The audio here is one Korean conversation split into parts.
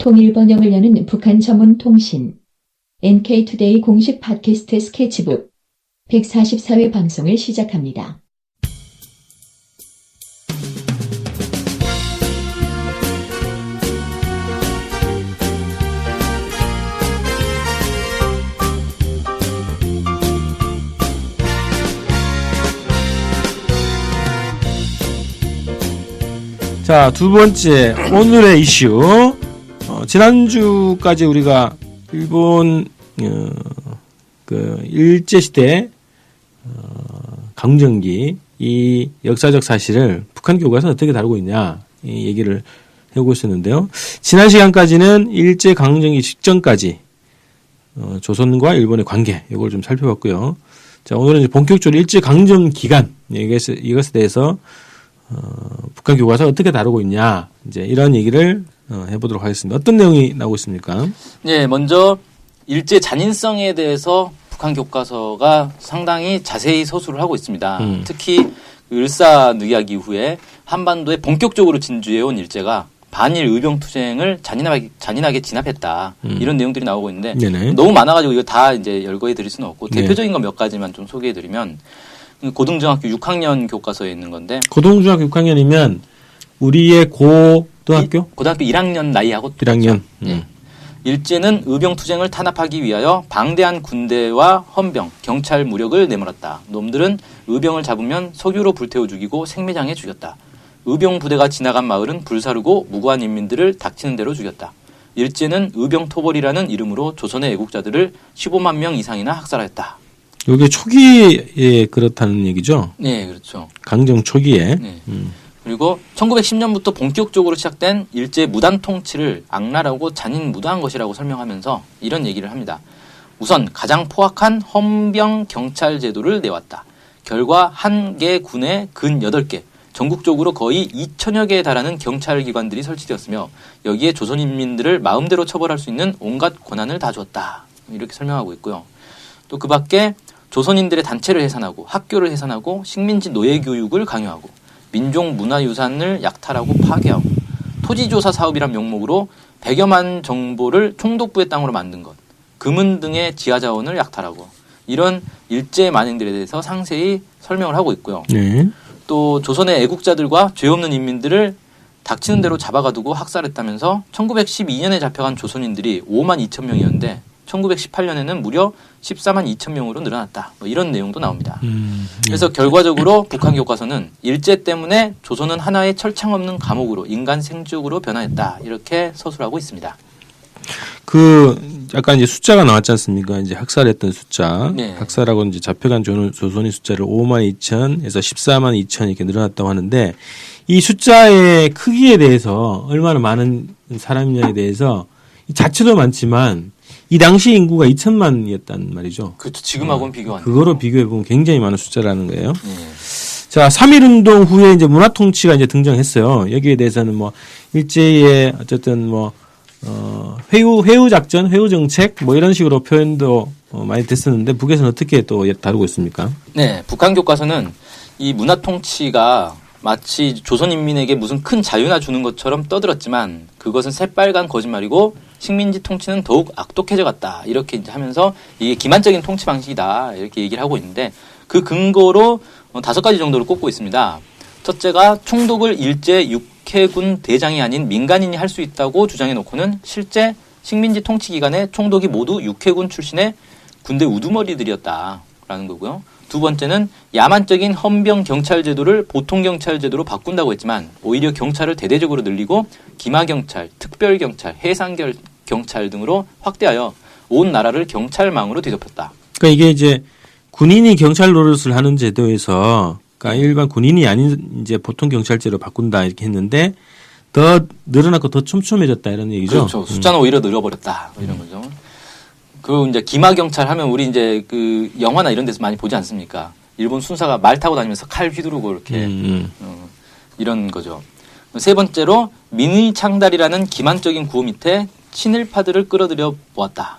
통일 번영을 여는 북한 전문 통신 NK투데이 공식 팟캐스트 스케치북 144회 방송을 시작합니다. 자, 두 번째 오늘의 이슈. 지난주까지 우리가 일본 일제시대 강점기 이 역사적 사실을 북한 교과서는 어떻게 다루고 있냐 이 얘기를 해오고 있었는데요. 지난 시간까지는 일제 강점기 직전까지 조선과 일본의 관계 이걸 좀 살펴봤고요. 자, 오늘은 이제 본격적으로 일제 강점 기간 이것에 대해서 북한 교과서 어떻게 다루고 있냐 이제 이런 얘기를 해보도록 하겠습니다. 어떤 내용이 나오고 있습니까? 네, 먼저 일제 잔인성에 대해서 북한 교과서가 상당히 자세히 서술을 하고 있습니다. 특히 을사늑약 이후에 한반도에 본격적으로 진주해온 일제가 반일 의병투쟁을 잔인하게 진압했다. 이런 내용들이 나오고 있는데 네네. 너무 많아가지고 이거 다 이제 열거해 드릴 수는 없고 네. 대표적인 거 몇 가지만 좀 소개해 드리면 고등중학교 6학년 교과서에 있는 건데 고등중학교 6학년이면 우리의 고등학교? 고등학교 1학년 나이하고 1학년. 네. 일제는 의병투쟁을 탄압하기 위하여 방대한 군대와 헌병, 경찰 무력을 내몰았다. 놈들은 의병을 잡으면 석유로 불태워 죽이고 생매장해 죽였다. 의병 부대가 지나간 마을은 불사르고 무고한 인민들을 닥치는 대로 죽였다. 일제는 의병토벌이라는 이름으로 조선의 애국자들을 15만 명 이상이나 학살하였다. 이게 초기에 그렇다는 얘기죠? 네, 그렇죠. 강점 초기에. 네. 그리고 1910년부터 본격적으로 시작된 일제 무단 통치를 악랄하고 잔인 무도한 것이라고 설명하면서 이런 얘기를 합니다. 우선 가장 포악한 헌병 경찰 제도를 내왔다. 결과 한 개 군에 근 8개, 전국적으로 거의 2천여 개에 달하는 경찰기관들이 설치되었으며 여기에 조선인민들을 마음대로 처벌할 수 있는 온갖 권한을 다 주었다. 이렇게 설명하고 있고요. 또 그 밖에 조선인들의 단체를 해산하고 학교를 해산하고 식민지 노예교육을 강요하고 민족 문화유산을 약탈하고 파괴하고 토지조사 사업이란 명목으로 100여만 정보를 총독부의 땅으로 만든 것, 금은 등의 지하자원을 약탈하고 이런 일제 만행들에 대해서 상세히 설명을 하고 있고요. 네. 또 조선의 애국자들과 죄 없는 인민들을 닥치는 대로 잡아가두고 학살했다면서 1912년에 잡혀간 조선인들이 5만 2천 명이었는데 1918년에는 무려 14만 2천 명으로 늘어났다. 뭐 이런 내용도 나옵니다. 그래서 결과적으로 북한 교과서는 일제 때문에 조선은 하나의 철창 없는 감옥으로 인간 생죽으로 변화했다. 이렇게 서술하고 있습니다. 약간 이제 숫자가 나왔지 않습니까? 이제 학살했던 숫자. 네. 학살하고 이제 잡혀간 조선의 숫자를 5만 2천에서 14만 2천 이렇게 늘어났다고 하는데 이 숫자의 크기에 대해서 얼마나 많은 사람이냐에 대해서 이 자체도 많지만 이 당시 인구가 2천만이었단 말이죠. 그렇죠. 지금하고는 비교 안 돼요. 그거로 비교해보면 굉장히 많은 숫자라는 거예요. 네. 자, 3.1운동 후에 이제 문화통치가 이제 등장했어요. 여기에 대해서는 뭐, 일제의 어쨌든 뭐, 회유작전, 회유정책, 뭐 이런 식으로 표현도 많이 됐었는데, 북에서는 어떻게 또 다루고 있습니까? 네. 북한 교과서는 이 문화통치가 마치 조선인민에게 무슨 큰 자유나 주는 것처럼 떠들었지만 그것은 새빨간 거짓말이고 식민지 통치는 더욱 악독해져 갔다. 이렇게 이제 하면서 이게 기만적인 통치 방식이다. 이렇게 얘기를 하고 있는데 그 근거로 5가지 정도를 꼽고 있습니다. 첫째가 총독을 일제 육해군 대장이 아닌 민간인이 할 수 있다고 주장해 놓고는 실제 식민지 통치 기간에 총독이 모두 육해군 출신의 군대 우두머리들이었다라는 거고요. 두 번째는 야만적인 헌병 경찰 제도를 보통 경찰 제도로 바꾼다고 했지만 오히려 경찰을 대대적으로 늘리고 기마 경찰, 특별 경찰, 해상 경찰 등으로 확대하여 온 나라를 경찰망으로 뒤덮였다. 그러니까 이게 이제 군인이 경찰 노릇을 하는 제도에서 그러니까 일반 군인이 아닌 이제 보통 경찰제로 바꾼다 이렇게 했는데 더 늘어났고 더 촘촘해졌다 이런 얘기죠. 그렇죠. 숫자는 오히려 늘어버렸다. 이런 거죠. 그 이제 기마 경찰 하면 우리 이제 그 영화나 이런 데서 많이 보지 않습니까? 일본 순사가 말 타고 다니면서 칼 휘두르고 이렇게 이런 거죠. 세 번째로 민의창달이라는 기만적인 구호 밑에 친일파들을 끌어들여 보았다.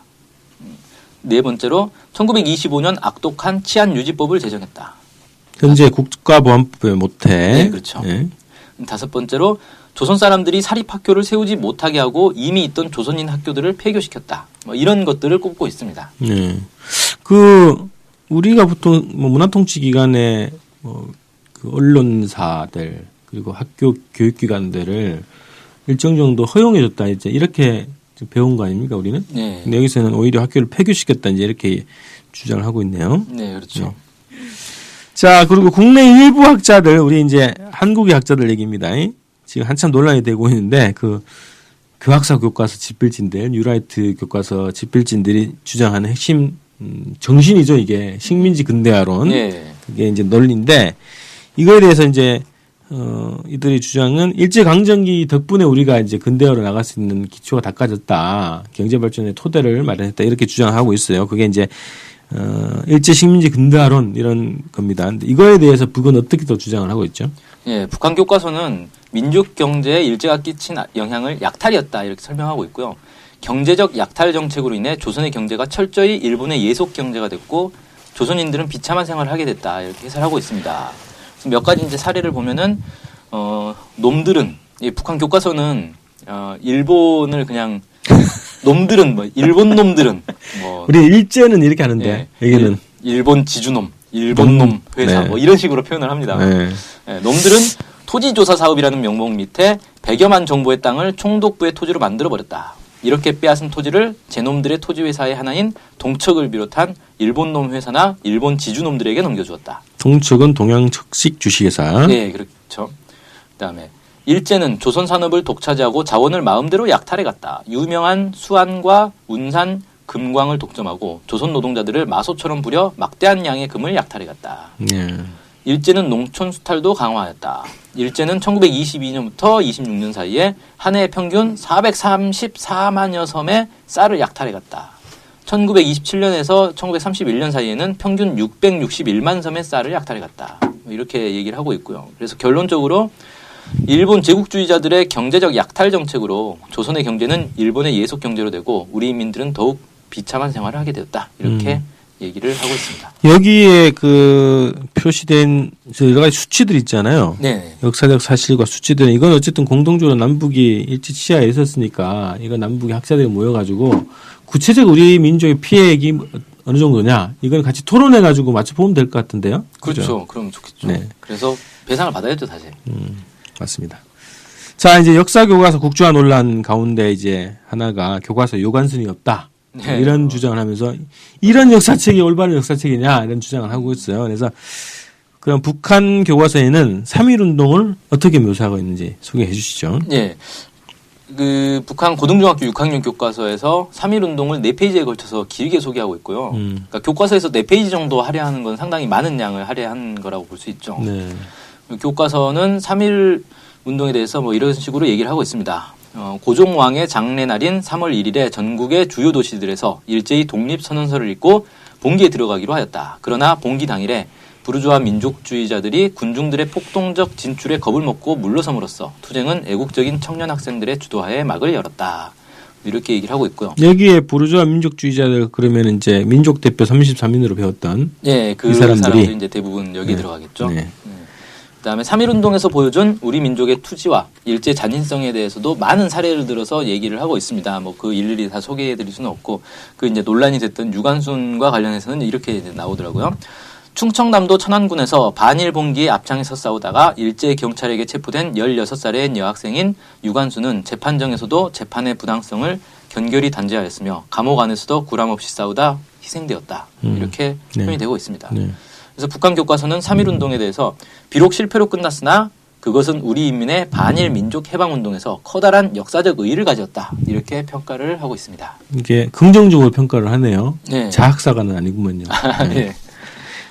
네 번째로 1925년 악독한 치안유지법을 제정했다. 현재 국가보안법에 못해. 네, 그렇죠. 네. 다섯 번째로 조선 사람들이 사립학교를 세우지 못하게 하고 이미 있던 조선인 학교들을 폐교시켰다. 뭐 이런 것들을 꼽고 있습니다. 네. 우리가 보통 뭐 문화통치기관의 그 언론사들 그리고 학교 교육기관들을 일정 정도 허용해줬다 이제 이렇게 배운 거 아닙니까 우리는? 네. 근데 여기서는 오히려 학교를 폐교시켰다 이제 이렇게 주장을 하고 있네요. 네, 그렇죠. 네. 자, 그리고 국내 일부 학자들 우리 이제 한국의 학자들 얘기입니다. 지금 한참 논란이 되고 있는데 그 교학사 교과서 집필진들, 뉴라이트 교과서 집필진들이 주장하는 핵심 정신이죠 이게 식민지 근대화론. 네. 그게 이제 논리인데 이거에 대해서 이제 이들의 주장은 일제강점기 덕분에 우리가 이제 근대화로 나갈 수 있는 기초가 닦아졌다. 경제발전의 토대를 마련했다. 이렇게 주장하고 있어요. 그게 이제, 일제 식민지 근대화론 이런 겁니다. 근데 이거에 대해서 북은 어떻게 또 주장을 하고 있죠? 예, 북한 교과서는 민족 경제에 일제가 끼친 영향을 약탈이었다. 이렇게 설명하고 있고요. 경제적 약탈 정책으로 인해 조선의 경제가 철저히 일본의 예속 경제가 됐고 조선인들은 비참한 생활을 하게 됐다. 이렇게 해설하고 있습니다. 몇 가지 이제 사례를 보면은 놈들은 북한 교과서는 일본을 그냥 놈들은 뭐 일본 놈들은 뭐 우리 일제는 이렇게 하는데 여기는 일본 지주놈, 일본 놈 회사 네. 뭐 이런 식으로 표현을 합니다. 네. 놈들은 토지조사 사업이라는 명목 밑에 100여만 정보의 땅을 총독부의 토지로 만들어 버렸다. 이렇게 빼앗은 토지를 제놈들의 토지회사의 하나인 동척을 비롯한 일본놈 회사나 일본 지주놈들에게 넘겨주었다. 동척은 동양척식 주식회사. 네, 그렇죠. 그다음에 일제는 조선 산업을 독차지하고 자원을 마음대로 약탈해갔다. 유명한 수안과 운산, 금광을 독점하고 조선 노동자들을 마소처럼 부려 막대한 양의 금을 약탈해갔다. 네. 일제는 농촌 수탈도 강화하였다. 일제는 1922년부터 26년 사이에 한 해 평균 434만여 섬의 쌀을 약탈해갔다. 1927년에서 1931년 사이에는 평균 661만 섬의 쌀을 약탈해갔다. 이렇게 얘기를 하고 있고요. 그래서 결론적으로 일본 제국주의자들의 경제적 약탈 정책으로 조선의 경제는 일본의 예속 경제로 되고 우리 인민들은 더욱 비참한 생활을 하게 되었다. 이렇게 얘기를 하고 있습니다. 여기에 그 표시된 여러 가지 수치들 있잖아요. 네. 역사적 사실과 수치들은 이건 어쨌든 공동적으로 남북이 일제 치하에 있었으니까 이거 남북의 학자들이 모여가지고 구체적 우리 민족의 피해액이 어느 정도냐 이걸 같이 토론해가지고 맞춰보면 될 것 같은데요. 그렇죠. 그죠? 그럼 좋겠죠. 네. 그래서 배상을 받아야죠, 사실. 맞습니다. 자, 이제 역사 교과서 국주화 논란 가운데 이제 하나가 교과서 요관순이 없다. 네. 이런 주장을 하면서 이런 역사책이 올바른 역사책이냐 이런 주장을 하고 있어요. 그래서 그럼 북한 교과서에는 3.1운동을 어떻게 묘사하고 있는지 소개해 주시죠. 예. 그 북한 고등중학교 6학년 교과서에서 3.1운동을 4페이지에 걸쳐서 길게 소개하고 있고요. 그러니까 교과서에서 4페이지 정도 할애하는 건 상당히 많은 양을 할애한 거라고 볼 수 있죠. 네. 교과서는 3.1운동에 대해서 뭐 이런 식으로 얘기를 하고 있습니다. 고종왕의 장례날인 3월 1일에 전국의 주요 도시들에서 일제히 독립선언서를 읽고 봉기에 들어가기로 하였다. 그러나 봉기 당일에 부르주아 민족주의자들이 군중들의 폭동적 진출에 겁을 먹고 물러섬으로써 투쟁은 애국적인 청년 학생들의 주도하에 막을 열었다. 이렇게 얘기를 하고 있고요. 여기에 부르주아 민족주의자들 그러면 이제 민족 대표 33인으로 배웠던 예, 그 이 사람들이 이제 대부분 여기 네. 들어가겠죠. 네. 그다음에 3.1운동에서 보여준 우리 민족의 투지와 일제 잔인성에 대해서도 많은 사례를 들어서 얘기를 하고 있습니다. 뭐 그 일일이 다 소개해드릴 수는 없고 그 이제 논란이 됐던 유관순과 관련해서는 이렇게 이제 나오더라고요. 충청남도 천안군에서 반일 봉기에 앞장에서 싸우다가 일제 경찰에게 체포된 16살의 여학생인 유관순은 재판정에서도 재판의 부당성을 견결히 단죄하였으며 감옥 안에서도 구람없이 싸우다 희생되었다. 이렇게 네. 표현이 되고 있습니다. 네. 그래서 북한 교과서는 3.1운동에 대해서 비록 실패로 끝났으나 그것은 우리 인민의 반일 민족 해방운동에서 커다란 역사적 의의를 가졌다. 이렇게 평가를 하고 있습니다. 이게 긍정적으로 평가를 하네요. 네. 자학사가는 아니구먼요. 네. 네.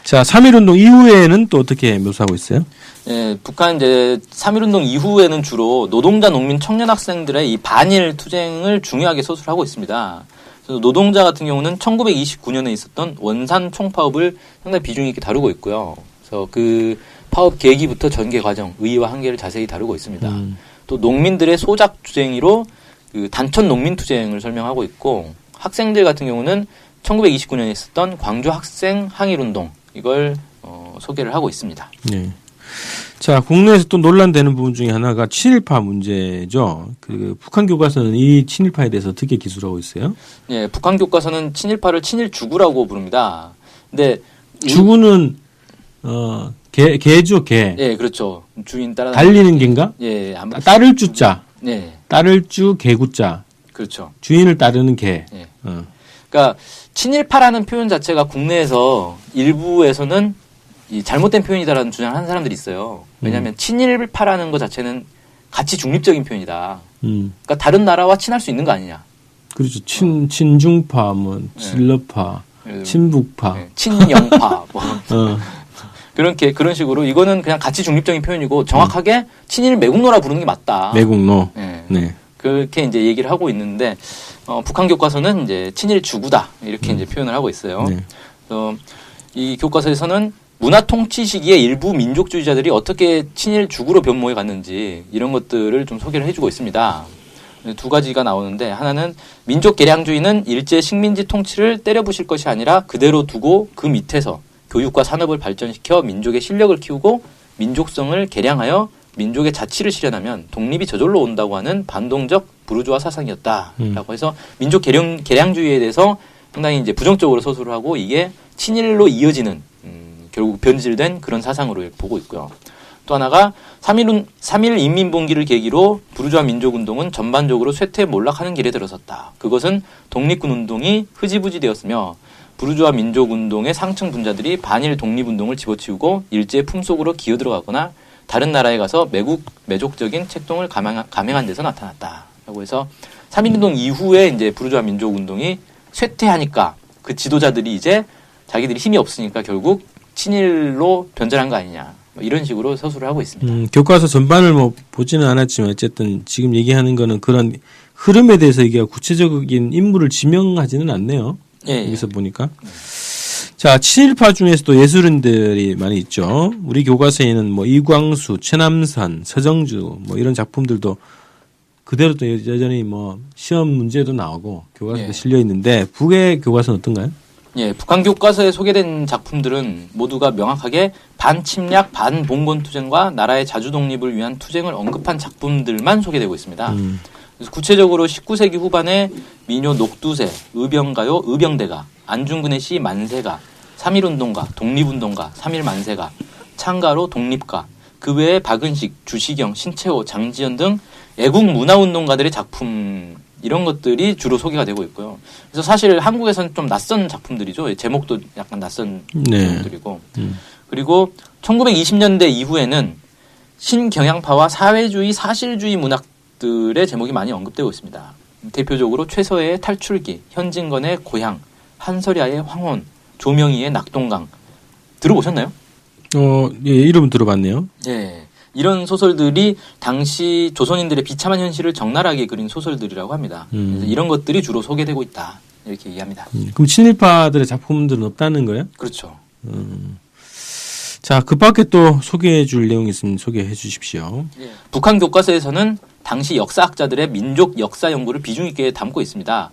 자, 3.1운동 이후에는 또 어떻게 묘사하고 있어요? 네, 북한 이제 3.1운동 이후에는 주로 노동자, 농민, 청년 학생들의 이 반일 투쟁을 중요하게 서술하고 있습니다. 그래서 노동자 같은 경우는 1929년에 있었던 원산 총파업을 상당히 비중 있게 다루고 있고요. 그래서 그 파업 계기부터 전개 과정, 의의와 한계를 자세히 다루고 있습니다. 또 농민들의 소작 투쟁으로 그 단천 농민 투쟁을 설명하고 있고 학생들 같은 경우는 1929년에 있었던 광주 학생 항일운동 이걸 소개를 하고 있습니다. 네. 자, 국내에서 또 논란되는 부분 중에 하나가 친일파 문제죠. 그 북한 교과서는 이 친일파에 대해서 어떻게 기술하고 있어요? 예, 북한 교과서는 친일파를 친일주구라고 부릅니다. 근데 주구는 개죠, 개. 예, 그렇죠. 주인 따라 달리는 개인가? 예, 따를 주자. 네, 따를 주 개구자. 그렇죠. 주인을 따르는 개. 예. 그러니까 친일파라는 표현 자체가 국내에서 일부에서는 이 잘못된 표현이다라는 주장을 하는 사람들이 있어요. 왜냐하면 친일파라는 것 자체는 가치 중립적인 표현이다. 그러니까 다른 나라와 친할 수 있는 거 아니냐. 그렇죠. 친중파, 뭐 친러파, 친북파, 친영파, 뭐 그런 식으로 이거는 그냥 가치 중립적인 표현이고 정확하게 친일 매국노라 부르는 게 맞다. 매국노. 네. 네. 그렇게 이제 얘기를 하고 있는데 북한 교과서는 이제 친일 주구다 이렇게 이제 표현을 하고 있어요. 네. 이 교과서에서는 문화 통치 시기에 일부 민족주의자들이 어떻게 친일 주구로 변모해 갔는지 이런 것들을 좀 소개를 해주고 있습니다. 두 가지가 나오는데 하나는 민족 개량주의는 일제 식민지 통치를 때려부실 것이 아니라 그대로 두고 그 밑에서 교육과 산업을 발전시켜 민족의 실력을 키우고 민족성을 개량하여 민족의 자치를 실현하면 독립이 저절로 온다고 하는 반동적 부르주아 사상이었다라고 해서 민족 개량주의에 대해서 상당히 이제 부정적으로 서술을 하고 이게 친일로 이어지는 결국 변질된 그런 사상으로 보고 있고요. 또 하나가 3.1 인민봉기를 계기로 부르주아 민족운동은 전반적으로 쇠퇴 몰락하는 길에 들어섰다. 그것은 독립군 운동이 흐지부지 되었으며 부르주아 민족운동의 상층 분자들이 반일 독립운동을 집어치우고 일제의 품속으로 기어들어가거나 다른 나라에 가서 매족적인 책동을 감행한 데서 나타났다. 라고 해서 3.1운동 이후에 이제 부르주아 민족운동이 쇠퇴하니까 그 지도자들이 이제 자기들이 힘이 없으니까 결국 친일로 변절한 거 아니냐. 뭐 이런 식으로 서술을 하고 있습니다. 교과서 전반을 뭐 보지는 않았지만 어쨌든 지금 얘기하는 거는 그런 흐름에 대해서 이게 구체적인 인물을 지명하지는 않네요. 예, 여기서 보니까. 자, 친일파 중에서도 예술인들이 많이 있죠. 우리 교과서에는 뭐 이광수, 최남선, 서정주 뭐 이런 작품들도 그대로 또 여전히 뭐 시험 문제도 나오고 교과서도 실려 있는데 북의 교과서는 어떤가요? 예, 북한 교과서에 소개된 작품들은 모두가 명확하게 반침략, 반봉건 투쟁과 나라의 자주 독립을 위한 투쟁을 언급한 작품들만 소개되고 있습니다. 그래서 구체적으로 19세기 후반에 민요 녹두새, 의병가요, 의병대가, 안중근의 시 만세가, 3.1운동가, 독립운동가, 3.1 만세가, 창가로 독립가, 그 외에 박은식, 주시경, 신채호, 장지연 등 애국 문화운동가들의 작품 이런 것들이 주로 소개가 되고 있고요. 그래서 사실 한국에서는 좀 낯선 작품들이죠. 제목도 약간 낯선 제목들이고. 그리고 1920년대 이후에는 신경향파와 사회주의, 사실주의 문학들의 제목이 많이 언급되고 있습니다. 대표적으로 최서해의 탈출기, 현진건의 고향, 한설야의 황혼, 조명희의 낙동강. 들어보셨나요? 예, 이름은 들어봤네요. 예. 이런 소설들이 당시 조선인들의 비참한 현실을 적나라하게 그린 소설들이라고 합니다. 그래서 이런 것들이 주로 소개되고 있다. 이렇게 얘기합니다. 그럼 친일파들의 작품들은 없다는 거예요? 그렇죠. 자, 그 밖에 또 소개해 줄 내용이 있으면 소개해 주십시오. 예. 북한 교과서에서는 당시 역사학자들의 민족 역사 연구를 비중 있게 담고 있습니다.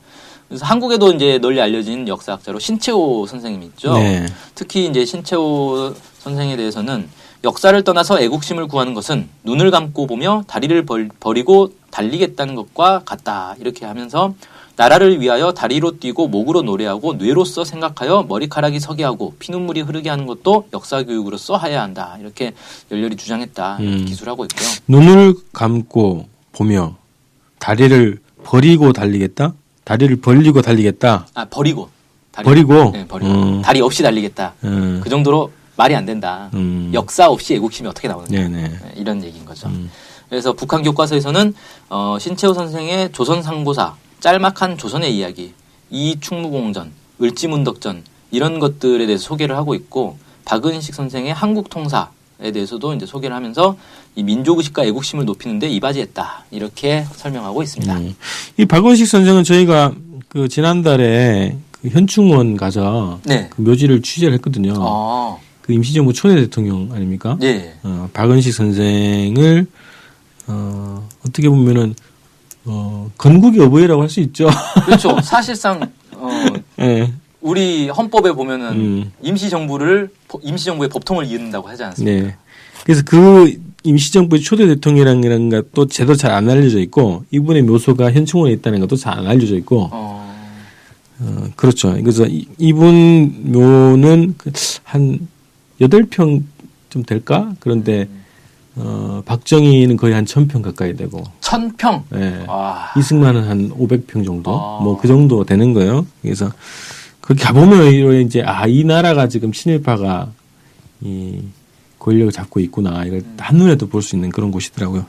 그래서 한국에도 이제 널리 알려진 역사학자로 신채호 선생님이 있죠. 네. 특히 이제 신채호 선생에 대해서는 역사를 떠나서 애국심을 구하는 것은 눈을 감고 보며 다리를 버리고 달리겠다는 것과 같다. 이렇게 하면서 나라를 위하여 다리로 뛰고 목으로 노래하고 뇌로서 생각하여 머리카락이 서게 하고 피눈물이 흐르게 하는 것도 역사교육으로서 해야 한다. 이렇게 열렬히 주장했다. 이렇게 기술하고 있고요. 눈을 감고 보며 다리를 버리고 달리겠다? 다리를 벌리고 달리겠다? 아, 버리고. 버리고? 네, 버리고. 다리 없이 달리겠다. 그 정도로 말이 안 된다. 역사 없이 애국심이 어떻게 나오느냐. 네, 이런 얘기인 거죠. 그래서 북한 교과서에서는 신채호 선생의 조선상고사, 짤막한 조선의 이야기, 이충무공전, 을지문덕전 이런 것들에 대해서 소개를 하고 있고 박은식 선생의 한국통사에 대해서도 이제 소개를 하면서 이 민족의식과 애국심을 높이는데 이바지했다. 이렇게 설명하고 있습니다. 이 박은식 선생은 저희가 그 지난달에 그 현충원 가서 네. 그 묘지를 취재를 했거든요. 그 임시정부 초대 대통령 아닙니까? 네. 박은식 선생을 어떻게 보면은 건국의 어버이라고 할 수 있죠. 그렇죠. 사실상 네. 우리 헌법에 보면은 임시정부의 법통을 이은다고 하지 않습니까? 네. 그래서 그 임시정부의 초대 대통령이라는 것도 제대로 잘 안 알려져 있고 이분의 묘소가 현충원에 있다는 것도 잘 안 알려져 있고 그렇죠. 그래서 이분 묘는 한 8평 좀 될까? 그런데 박정희는 거의 한 1000평 가까이 되고 1000평? 네. 와. 이승만은 한 500평 정도 뭐 그 정도 되는 거예요. 그래서 그렇게 가보면 이제 이 나라가 지금 친일파가 이 권력을 잡고 있구나 이걸 한눈에도 볼 수 있는 그런 곳이더라고요.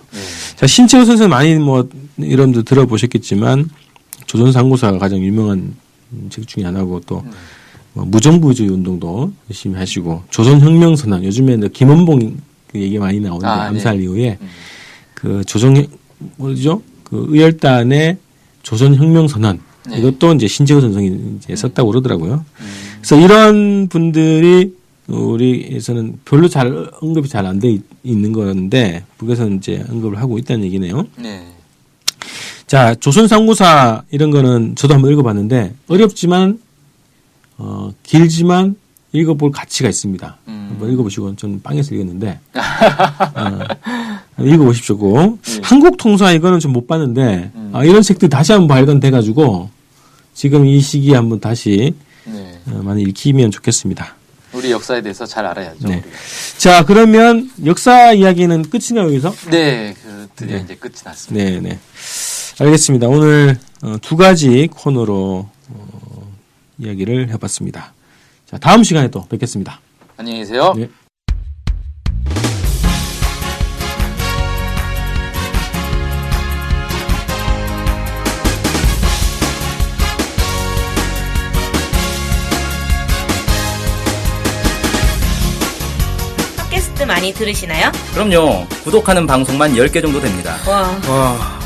자, 신채호 선생님 많이 뭐 여러분들 들어보셨겠지만 조선 상고사가 가장 유명한 책 중에 하나고 또 무정부주의 운동도 열심히 하시고 조선혁명선언 요즘에 김원봉 그 얘기 많이 나오는데 암살 이후에 그 뭐죠? 그 의열단의 조선혁명선언 이것도 이제 신채호 선생이 이제 썼다고 그러더라고요. 그래서 이런 분들이 우리에서는 별로 잘 언급이 잘 안 돼 있는 건데 북에서는 이제 언급을 하고 있다는 얘기네요. 네. 자, 조선상고사 이런 거는 저도 한번 읽어봤는데 어렵지만 길지만 읽어볼 가치가 있습니다. 한번 읽어보시고 저는 빵에서 읽었는데 읽어보십시오. 꼭. 한국통사 이거는 좀 못 봤는데 이런 책들 다시 한번 발견돼가지고 지금 이 시기에 한번 다시 많이 읽히면 좋겠습니다. 우리 역사에 대해서 잘 알아야죠. 네. 자, 그러면 역사 이야기는 끝이나요, 여기서? 네, 드디어 이제 끝이 났습니다. 네, 네. 알겠습니다. 오늘 두 가지 코너로 이야기를 해봤습니다. 자, 다음 시간에 또 뵙겠습니다. 안녕히 계세요. 네. 팟캐스트 많이 들으시나요? 그럼요. 구독하는 방송만 10개 정도 됩니다. 와.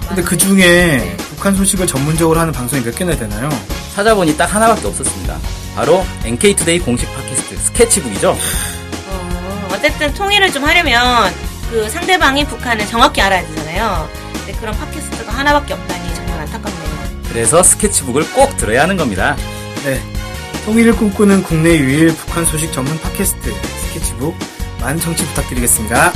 근데 그 중에 북한 소식을 전문적으로 하는 방송이 몇 개나 되나요? 찾아보니 딱 하나밖에 없었습니다. 바로 NK투데이 공식 팟캐스트 스케치북이죠. 어쨌든 통일을 좀 하려면 그 상대방이 북한을 정확히 알아야 되잖아요. 근데 그런 팟캐스트가 하나밖에 없다니 정말 안타깝네요. 그래서 스케치북을 꼭 들어야 하는 겁니다. 네. 통일을 꿈꾸는 국내 유일 북한 소식 전문 팟캐스트 스케치북 많은 청취 부탁드리겠습니다.